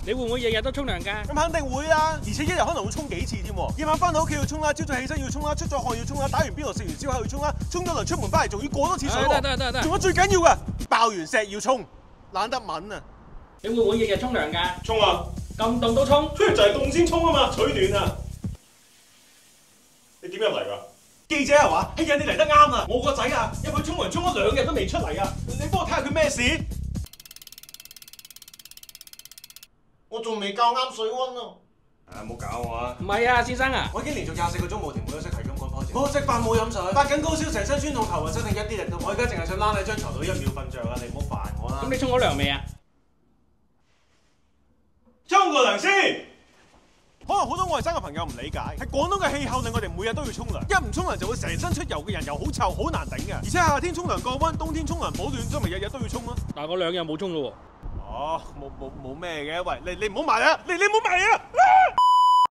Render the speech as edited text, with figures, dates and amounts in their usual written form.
你會唔會日日都沖涼㗎？咁肯定會啦，而且一日可能會沖幾次添。夜晚翻到屋企要沖啦，朝早起身要沖啦，出咗汗要沖啦，打完邊爐食完燒烤要沖啦，沖咗涼出門翻嚟仲要過多次水喎。得。仲有最緊要嘅，爆完石要沖，懶得問啊！你會唔會日日沖涼㗎？沖啊！咁凍都沖？就係凍先沖啊嘛，取暖啊！你點入嚟㗎？記者係話：哎呀，你嚟得啱啊！我個仔啊，入去沖涼沖咗2日都未出嚟啊！你幫我睇下佢咩事？我仲未校啱水溫啊！唔好搞我啊！唔係啊，先生啊，我已經連續24個鐘冇停冇休息，係咁講多謝。我食飯冇飲水，發緊高燒，成身酸痛，頭暈身痛，一啲力都冇。我而家淨係想躝喺張床度1秒瞓着啊！你唔好煩我啦。咁你沖咗涼未啊？沖過涼先。可能好多外省嘅朋友唔理解，係廣東嘅氣候令我哋每日都要沖涼，一唔沖涼就會成身出油嘅人又好臭，好難頂嘅。而且夏天沖涼降溫，冬天沖涼保暖，所以咪日日都要沖咯。但係我2日冇沖咯喎。哦，冇咩嘅，喂，你唔好埋啊！你唔好埋啊！